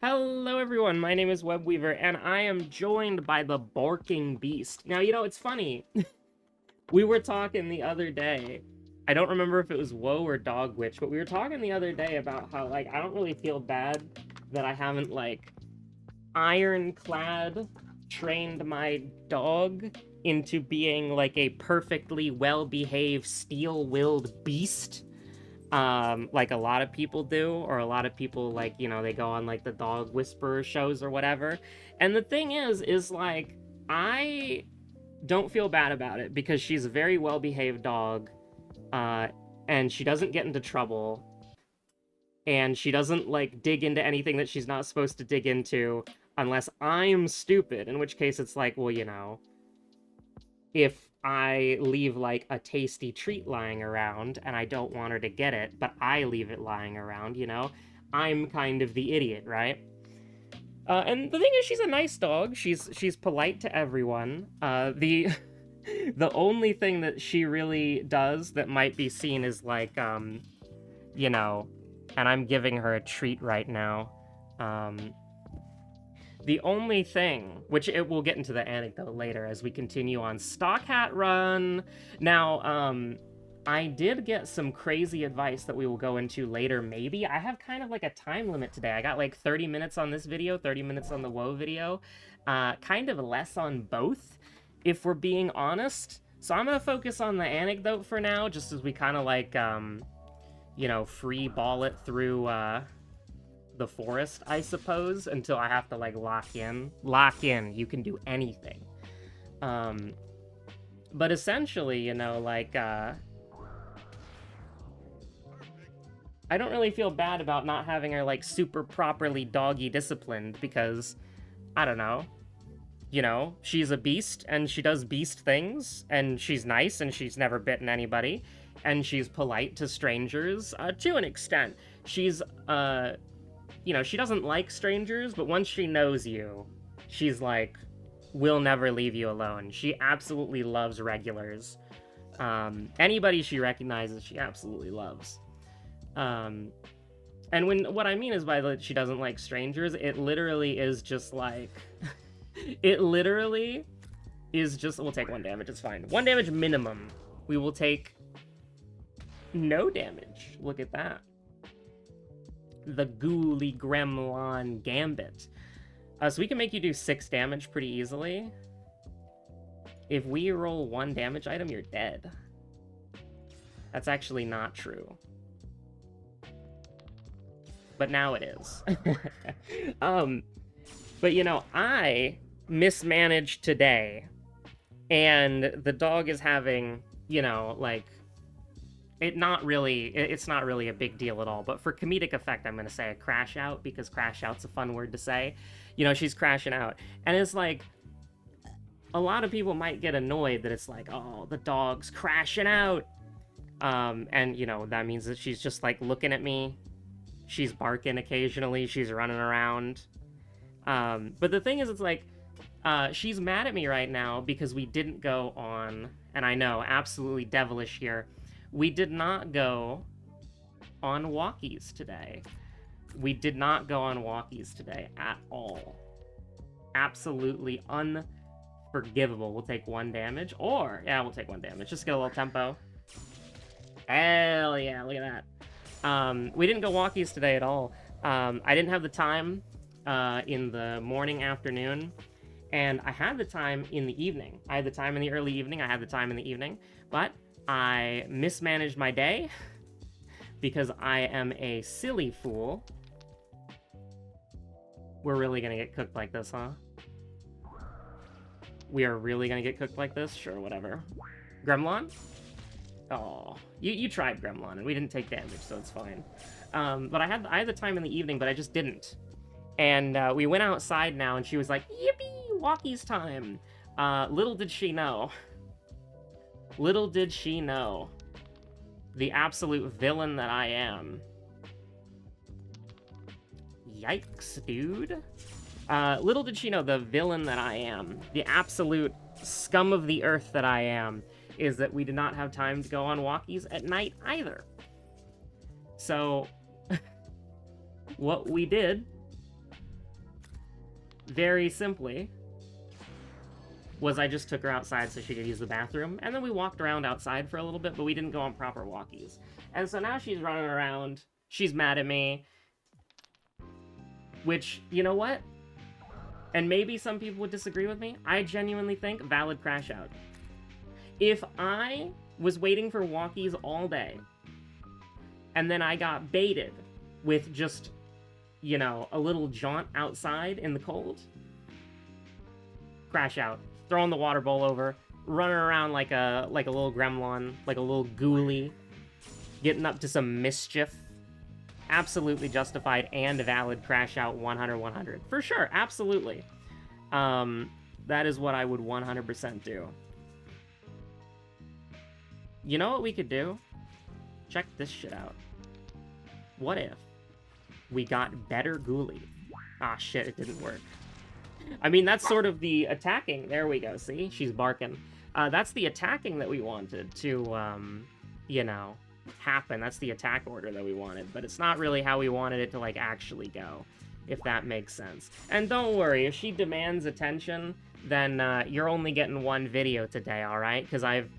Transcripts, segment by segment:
Hello everyone, my name is Webweaver, and I am joined by the Barking Beast. Now, it's funny. We were talking the other day. I don't remember if it was Woe or Dogwitch, but we were talking the other day about how, I don't really feel bad that I haven't, ironclad trained my dog into being, a perfectly well-behaved, steel-willed beast like a lot of people do, or a lot of people they go on the dog whisperer shows or whatever. And the thing is I don't feel bad about it because she's a very well behaved dog, uh, and she doesn't get into trouble, and she doesn't dig into anything that she's not supposed to dig into unless I'm stupid, in which case it's well, if I leave a tasty treat lying around and I don't want her to get it, but I leave it lying around, I'm kind of the idiot, right? And the thing is, she's a nice dog. She's polite to everyone. The the only thing that she really does that might be seen as you know, and I'm giving her a treat right now. The only thing, which it will get into the anecdote later as we continue on Stock Hat Run. Now, I did get some crazy advice that we will go into later, maybe. I have kind of a time limit today. I got 30 minutes on this video, 30 minutes on the Woe video, kind of less on both, if we're being honest. So I'm going to focus on the anecdote for now, just as we kind of free ball it through, the forest, I suppose, until I have to lock in. Lock in. You can do anything. But essentially, I don't really feel bad about not having her super properly doggy disciplined because I don't know. She's a beast and she does beast things, and she's nice and she's never bitten anybody, and she's polite to strangers to an extent. She's she doesn't like strangers, but once she knows you, she's will never leave you alone. She absolutely loves regulars. Anybody she recognizes, she absolutely loves. And what I mean is by that she doesn't like strangers, it literally is just it literally is just, we'll take 1 damage, it's fine. 1 damage minimum. We will take no damage. Look at that. The Ghouly Gremlin Gambit. So we can make you do 6 damage pretty easily. If we roll 1 damage item, you're dead. That's actually not true. But now it is. But I mismanaged today, and the dog is having, it's not really a big deal at all, but for comedic effect, I'm going to say a crash out, because crash out's a fun word to say. She's crashing out. And it's a lot of people might get annoyed that it's oh, the dog's crashing out. And, that means that she's just, looking at me. She's barking occasionally. She's running around. But the thing is, it's she's mad at me right now because we didn't go on, and I know, absolutely devilish here, we did not go on walkies today. We did not go on walkies today at all. Absolutely unforgivable. We'll take 1 damage, or, yeah, we'll take 1 damage. Just get a little tempo. Hell yeah, look at that. We didn't go walkies today at all. I didn't have the time in the morning, afternoon, and I had the time in the evening. I had the time in the early evening, I had the time in the evening, but I mismanaged my day because I am a silly fool. We're really gonna get cooked like this, huh? We are really gonna get cooked like this? Sure, whatever. Gremlin? Oh, you tried Gremlin, and we didn't take damage, so it's fine. But I had the time in the evening, but I just didn't. And we went outside now, and she was like, yippee, walkies time. Little did she know. Little did she know, the absolute villain that I am. Yikes, dude. Little did she know, the villain that I am, the absolute scum of the earth that I am, is that we did not have time to go on walkies at night either. So, what we did very simply, was I just took her outside so she could use the bathroom, and then we walked around outside for a little bit, but we didn't go on proper walkies. And so now she's running around, she's mad at me, which, you know what? And maybe some people would disagree with me, I genuinely think valid crash out. If I was waiting for walkies all day, and then I got baited with just, you know, a little jaunt outside in the cold, crash out. Throwing the water bowl over, running around like a little gremlin, like a little ghoulie, getting up to some mischief. Absolutely justified and valid crash out 100-100. For sure, absolutely. That is what I would 100% do. You know what we could do? Check this shit out. What if we got better ghoulie? Ah, shit, it didn't work. I mean, that's sort of the attacking. There we go, see? She's barking. That's the attacking that we wanted to, you know, happen. That's the attack order that we wanted, but it's not really how we wanted it to, like, actually go, if that makes sense. And don't worry, if she demands attention, then you're only getting one video today, alright? Because I've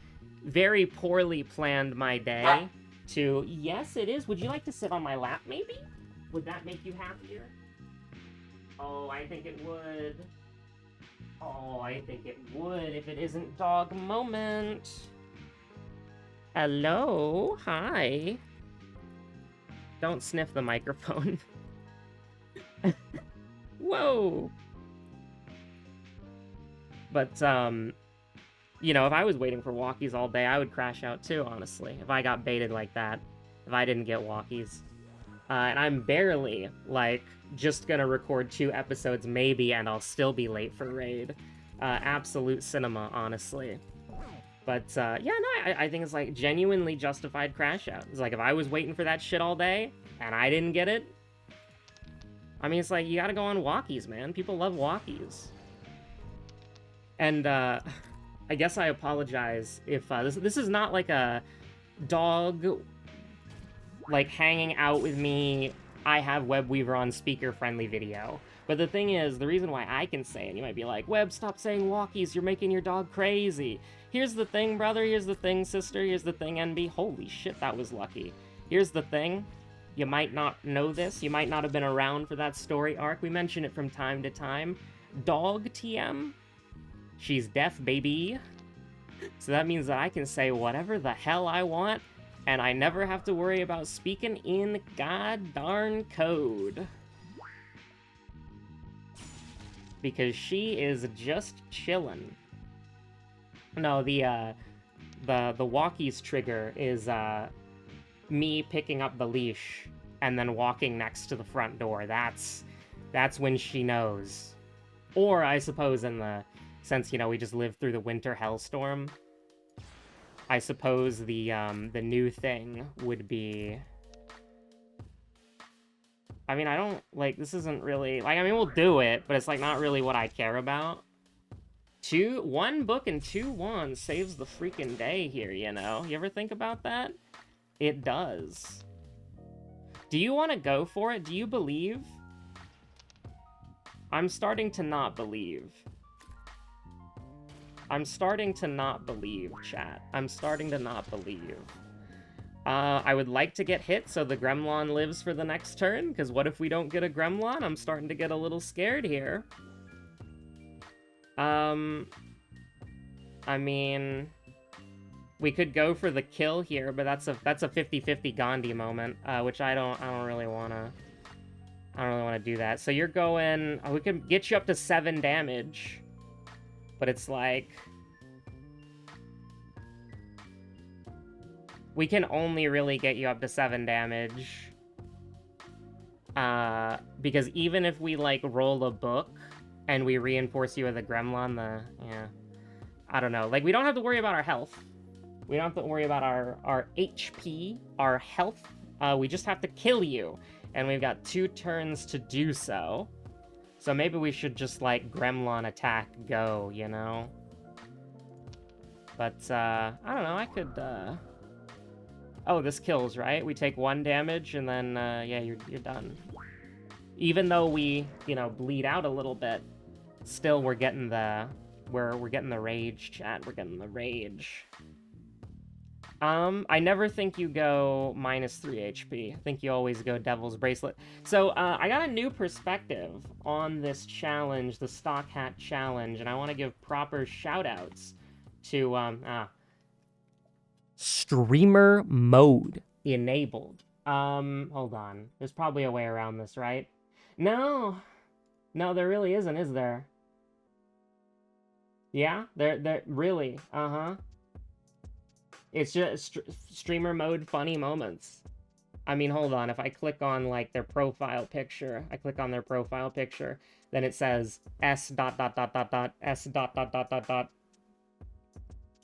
very poorly planned my day to... Yes, it is. Would you like to sit on my lap, maybe? Would that make you happier? Oh, I think it would. Oh, I think it would if it isn't dog moment. Hello? Hi. Don't sniff the microphone. Whoa! But, you know, if I was waiting for walkies all day, I would crash out too, honestly. If I got baited like that. If I didn't get walkies. And I'm barely, like, just gonna record 2 episodes maybe, and I'll still be late for raid. Absolute cinema, honestly. But, yeah, no, I think it's, like, genuinely justified crash out. It's like, if I was waiting for that shit all day, and I didn't get it, I mean, it's like, you gotta go on walkies, man. People love walkies. And, I guess I apologize if, this is not, like, a dog... like, hanging out with me, I have Webweaver on speaker-friendly video. But the thing is, the reason why I can say it, you might be like, Web, stop saying walkies, you're making your dog crazy. Here's the thing, brother, here's the thing, sister, here's the thing, NB. Holy shit, that was lucky. Here's the thing, you might not know this, you might not have been around for that story arc, we mention it from time to time. Dog TM? She's deaf, baby. So that means that I can say whatever the hell I want, and I never have to worry about speaking in god darn code. Because she is just chillin'. No, the walkies trigger is, me picking up the leash and then walking next to the front door. That's when she knows. Or, I suppose, since, you know, we just lived through the winter hellstorm, I suppose the new thing would be... I mean, I don't, like, this isn't really... Like, I mean, we'll do it, but it's, like, not really what I care about. 1 book and 2 wands saves the freaking day here, you know? You ever think about that? It does. Do you want to go for it? Do you believe? I'm starting to not believe. I'm starting to not believe, chat. I'm starting to not believe. I would like to get hit so the Gremlin lives for the next turn, because what if we don't get a Gremlin? I'm starting to get a little scared here. I mean, we could go for the kill here, but that's a 50-50 Gandhi moment, which I don't really wanna do that. So you're going, we can get you up to 7 damage. But it's like... we can only really get you up to 7 damage. Because even if we, like, roll a book and we reinforce you with a Gremlin, yeah. I don't know. Like, we don't have to worry about our health. We don't have to worry about our HP, our health. We just have to kill you. And we've got 2 turns to do so. So maybe we should just, like, Gremlin attack go, you know? But, I don't know, I could, Oh, this kills, right? We take 1 damage, and then, yeah, you're done. Even though we, you know, bleed out a little bit, still we're getting the we're getting the rage, chat. We're getting the rage. I never think you go -3 HP. I think you always go Devil's Bracelet. So, I got a new perspective on this challenge, the Stock Hat Challenge, and I want to give proper shout-outs to, streamer mode enabled. Hold on. There's probably a way around this, right? No, there really isn't, is there? Yeah, there really, It's just streamer mode funny moments. I mean, hold on. If I click on, like, their profile picture, then it says S dot dot dot dot dot S dot dot dot dot dot.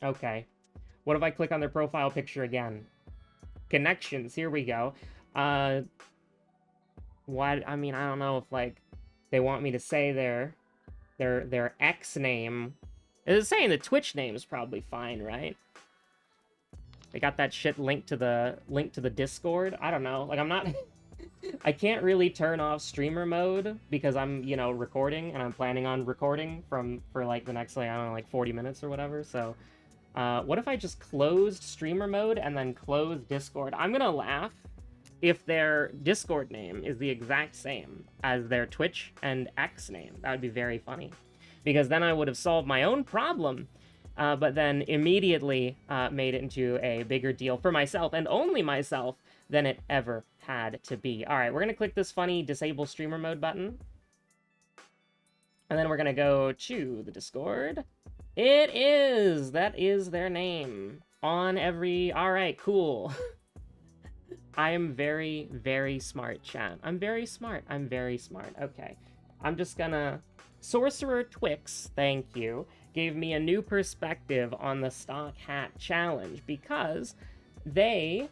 Okay. What if I click on their profile picture again? Connections, here we go. What, I mean, I don't know if, like, they want me to say their X name. It's saying the Twitch name is probably fine, right? They got that shit linked to the Discord. I don't know. Like, I'm not... I can't really turn off streamer mode because I'm, you know, recording, and I'm planning on recording for like the next, like, I don't know, like 40 minutes or whatever. So, what if I just closed streamer mode and then closed Discord? I'm gonna laugh if their Discord name is the exact same as their Twitch and X name. That would be very funny, because then I would have solved my own problem. But then immediately made it into a bigger deal for myself, and only myself, than it ever had to be. All right, we're going to click this funny disable streamer mode button. And then we're going to go to the Discord. It is! That is their name. On every... All right, cool. I am very, very smart, chat. I'm very smart. Okay. I'm just gonna... Sorcerer Twix, thank you, gave me a new perspective on the Stock Hat Challenge, because they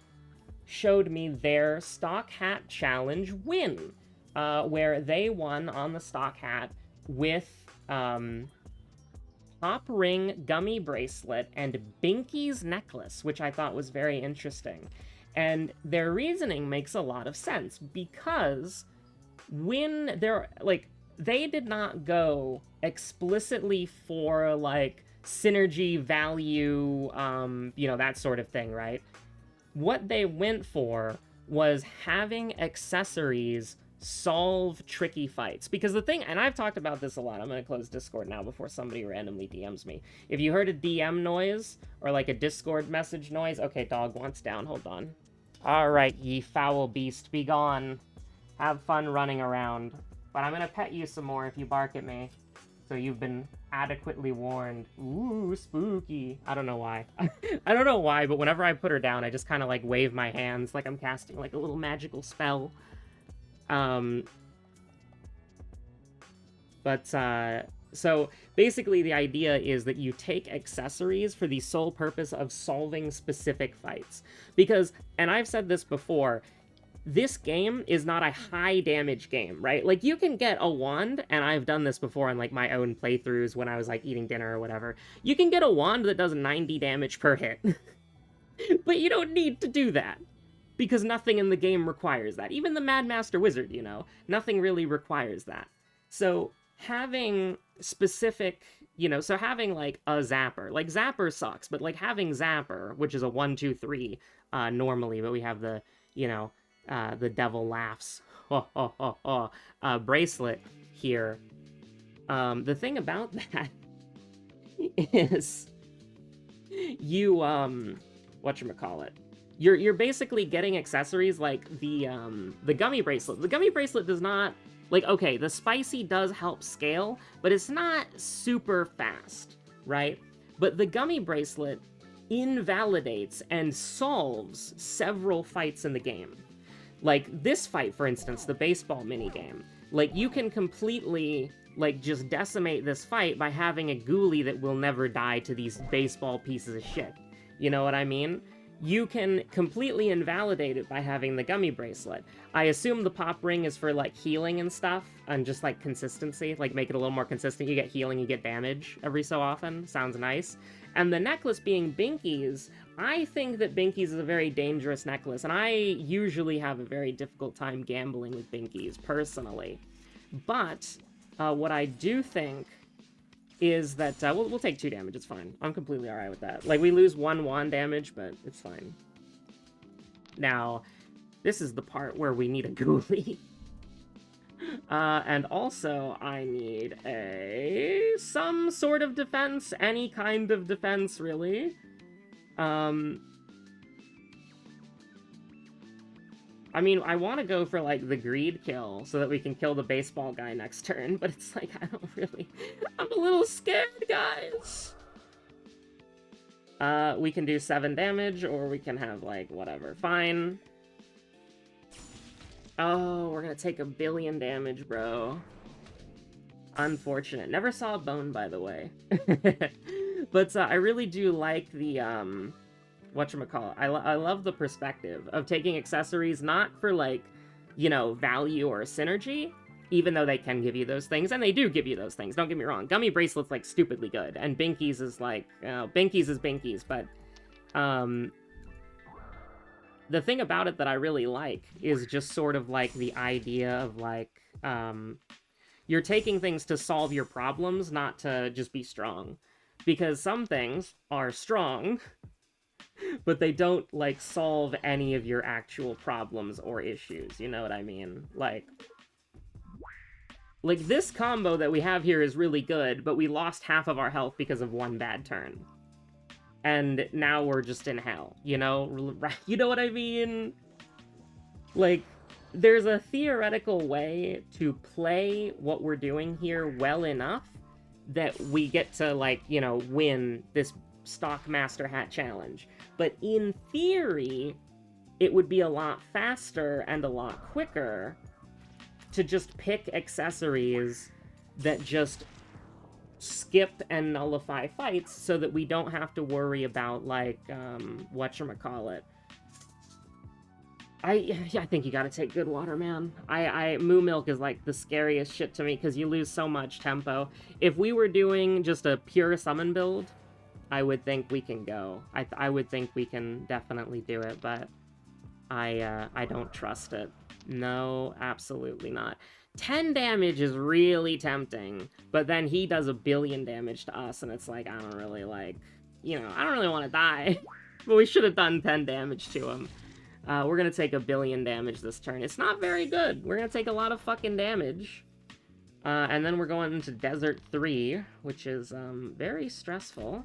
showed me their Stock Hat Challenge win, where they won on the Stock Hat with Pop Ring Gummy Bracelet and Binky's Necklace, which I thought was very interesting. And their reasoning makes a lot of sense, because when they're, like, they did not go explicitly for, like, synergy, value, you know, that sort of thing, right? What they went for was having accessories solve tricky fights. Because the thing, and I've talked about this a lot, I'm going to close Discord now before somebody randomly DMs me. If you heard a DM noise, or like a Discord message noise, okay, dog wants down, hold on. Alright, ye foul beast, be gone. Have fun running around. But I'm gonna pet you some more if you bark at me. So you've been adequately warned. Ooh, spooky. I don't know why. I don't know why, but whenever I put her down, I just kind of like wave my hands like I'm casting like a little magical spell. So basically the idea is that you take accessories for the sole purpose of solving specific fights. Because, and I've said this before, this game is not a high damage game, right? Like, you can get a wand, and I've done this before on, like, my own playthroughs when I was, like, eating dinner or whatever. You can get a wand that does 90 damage per hit. But you don't need to do that, because nothing in the game requires that. Even the Mad Master Wizard, you know, nothing really requires that. So having specific, you know, so having, like, a Zapper. Like, Zapper sucks, but, like, having Zapper, which is a 1, 2, 3 normally, but we have the, you know, the devil laughs bracelet here. The thing about that is you whatchamacallit, you're basically getting accessories like the gummy bracelet. The gummy bracelet does not, like, okay, the spicy does help scale, but it's not super fast, right? But the gummy bracelet invalidates and solves several fights in the game. Like, this fight, for instance, the baseball minigame. Like, you can completely, like, just decimate this fight by having a ghoulie that will never die to these baseball pieces of shit. You know what I mean? You can completely invalidate it by having the gummy bracelet. I assume the pop ring is for, like, healing and stuff, and just, like, consistency. Like, make it a little more consistent. You get healing, you get damage every so often. Sounds nice. And the necklace being Binky's, I think that Binky's is a very dangerous necklace, and I usually have a very difficult time gambling with Binky's, personally. But what I do think is that we'll take 2 damage. It's fine. I'm completely alright with that. Like, we lose 1 wand damage, but it's fine. Now, this is the part where we need a ghoulie. And also, I need some sort of defense. Any kind of defense, really. I mean, I want to go for, like, the greed kill so that we can kill the baseball guy next turn, but it's like, I don't really... I'm a little scared, guys! We can do 7 damage, or we can have, like, whatever. Fine. Oh, we're gonna take 1 billion damage, bro. Unfortunate. Never saw a bone, by the way. But I really do like the, whatchamacallit. I love the perspective of taking accessories not for, like, you know, value or synergy, even though they can give you those things, and they do give you those things, don't get me wrong. Gummy Bracelet's, like, stupidly good, and Binkies is, like, Binkies is Binkies, but, the thing about it that I really like is just sort of, like, the idea of, like, you're taking things to solve your problems, not to just be strong. Because some things are strong, but they don't, like, solve any of your actual problems or issues, you know what I mean? Like, this combo that we have here is really good, but we lost half of our health because of 1 bad turn. And now we're just in hell, you know? You know what I mean? Like, there's a theoretical way to play what we're doing here well enough that we get to, like, you know, win this Stock Master Hat Challenge. But in theory, it would be a lot faster and a lot quicker to just pick accessories that just skip and nullify fights so that we don't have to worry about, like, whatchamacallit. I think you gotta take good water, man. Moo Milk is, like, the scariest shit to me, because you lose so much tempo. If we were doing just a pure summon build, I would think we can go. I would think we can definitely do it, but I don't trust it. No, absolutely not. 10 damage is really tempting, but then he does 1 billion damage to us, and it's like, I don't really, like, you know, I don't really want to die. But we should have done 10 damage to him. We're gonna take 1 billion damage this turn. It's not very good. We're gonna take a lot of fucking damage. And then we're going into Desert 3, which is very stressful.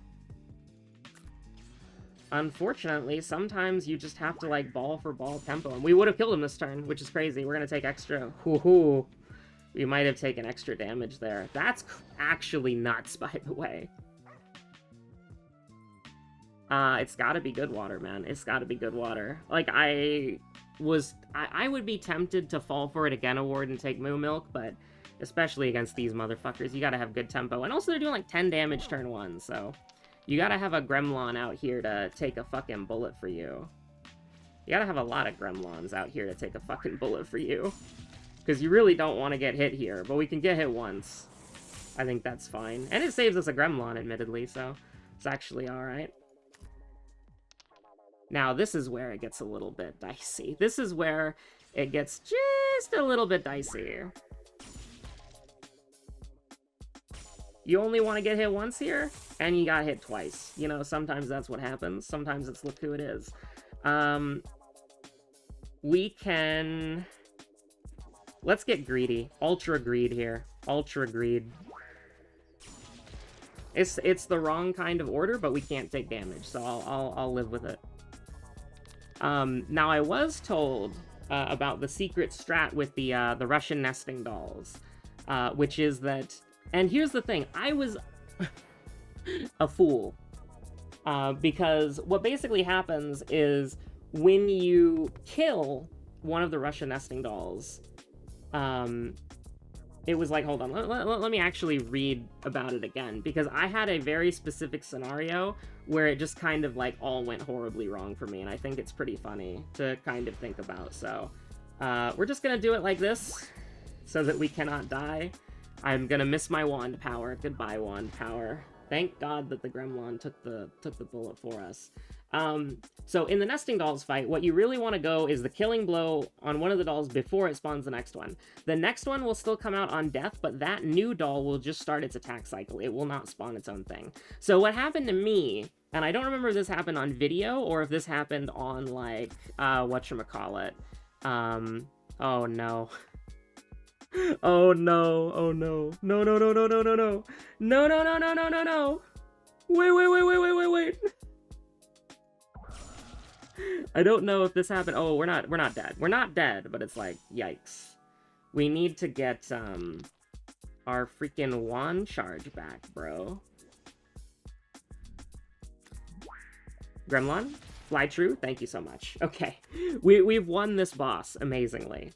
Unfortunately, sometimes you just have to, like, ball for ball tempo. And we would have killed him this turn, which is crazy. We're gonna take extra. Hoo-hoo. We might have taken extra damage there. That's actually nuts, by the way. It's gotta be good water, man. It's gotta be good water. Like, I would be tempted to fall for it again award and take Moo Milk, but especially against these motherfuckers, you gotta have good tempo. And also, they're doing, like, 10 damage turn 1, so you gotta have a Gremlon out here to take a fucking bullet for you. You gotta have a lot of Gremlons out here to take a fucking bullet for you. Because you really don't want to get hit here, but we can get hit once. I think that's fine. And it saves us a Gremlon, admittedly, so it's actually alright. Now, this is where it gets a little bit dicey. This is where it gets just a little bit dicey. You only want to get hit once here, and you got hit twice. You know, sometimes that's what happens. Sometimes it's look who it is. We can... Let's get greedy. Ultra greed here. Ultra greed. It's the wrong kind of order, but we can't take damage, so I'll live with it. Now, I was told about the secret strat with the Russian nesting dolls, which is that... And here's the thing, I was a fool, because what basically happens is when you kill one of the Russian nesting dolls, it was like, hold on, let me actually read about it again, because I had a very specific scenario where it just kind of, like, all went horribly wrong for me, and I think it's pretty funny to kind of think about, so we're just gonna do it like this, so that we cannot die. I'm gonna miss my wand power. Goodbye, wand power. Thank God that the Gremlin took the bullet for us. So in the nesting dolls fight, what you really want to go is the killing blow on one of the dolls before it spawns the next one. The next one will still come out on death, but that new doll will just start its attack cycle. It will not spawn its own thing. So what happened to me, and I don't remember if this happened on video or if this happened on, like, whatchamacallit. Oh no. Oh no, oh no. No, no, no, no, no, no, no. No, no, no, no, no, no, no. Wait. I don't know if this happened. Oh, we're not dead. We're not dead, but it's like, yikes. We need to get, our freaking wand charge back, bro. Gremlin? Fly true? Thank you so much. Okay. We've won this boss amazingly.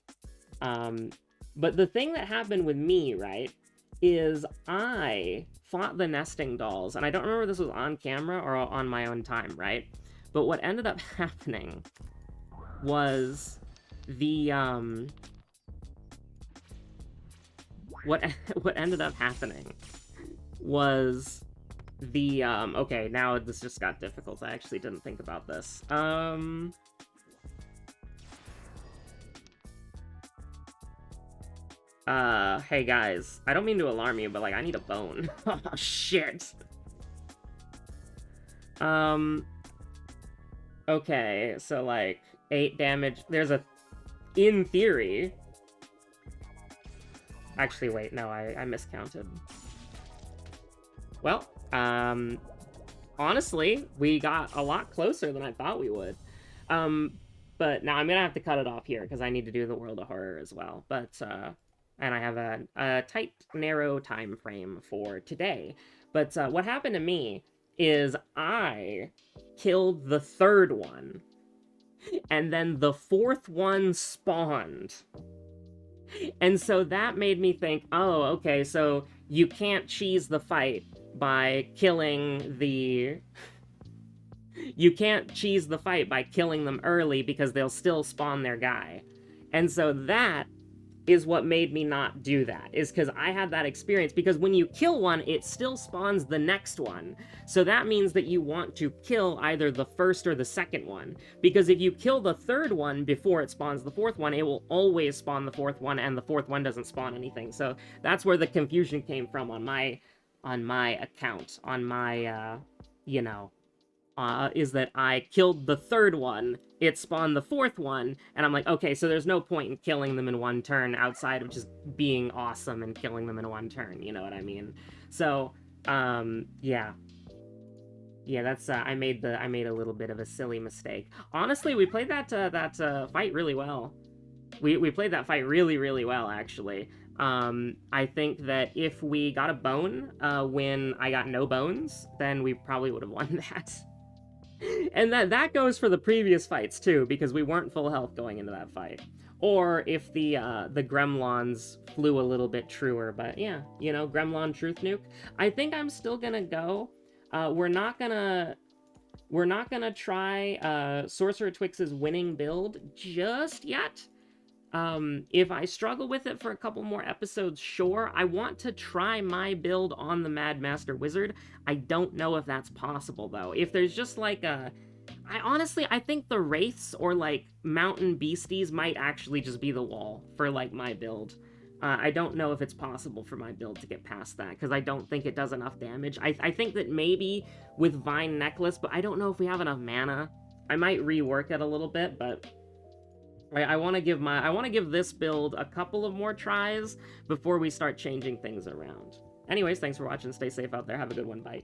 But the thing that happened with me, right, is I fought the nesting dolls, and I don't remember if this was on camera or on my own time, right? But what ended up happening was the, what ended up happening was the, okay, now this just got difficult. I actually didn't think about this. Hey guys, I don't mean to alarm you, but, like, I need a bone. Oh, shit. Okay, so, like, 8 damage. There's a... In theory... Actually, wait, no, I miscounted. Well, honestly, we got a lot closer than I thought we would. But now I'm gonna have to cut it off here, because I need to do the World of Horror as well. But, and I have a tight, narrow time frame for today. But what happened to me is I killed the third one, and then the fourth one spawned. And so that made me think, oh, okay, so you can't cheese the fight by killing the... You can't cheese the fight by killing them early because they'll still spawn their guy. And so that is what made me not do that, is because I had that experience, because when you kill one, it still spawns the next one. So that means that you want to kill either the first or the second one, because if you kill the third one before it spawns the fourth one, it will always spawn the fourth one, and the fourth one doesn't spawn anything. So that's where the confusion came from on my account, on my, you know, is that I killed the third one, it spawned the fourth one, and I'm like, okay, so there's no point in killing them in one turn outside of just being awesome and killing them in one turn, you know what I mean? So, yeah. Yeah, that's, I made a little bit of a silly mistake. Honestly, we played that fight really well. We played that fight really, really well, actually. I think that if we got a bone, when I got no bones, then we probably would have won that. And that goes for the previous fights, too, because we weren't full health going into that fight. Or if the Gremlins flew a little bit truer, but yeah, you know, Gremlin Truth Nuke. I think I'm still gonna go. We're not gonna try Sorcerer Twix's winning build just yet. If I struggle with it for a couple more episodes, sure. I want to try my build on the Mad Master Wizard. I don't know if that's possible, though. If there's just, like, I think the Wraiths or, like, Mountain Beasties might actually just be the wall for, like, my build. I don't know if it's possible for my build to get past that, because I don't think it does enough damage. I think that maybe with Vine Necklace, but I don't know if we have enough mana. I might rework it a little bit, but... I want to give this build a couple of more tries before we start changing things around. Anyways, thanks for watching. Stay safe out there. Have a good one. Bye.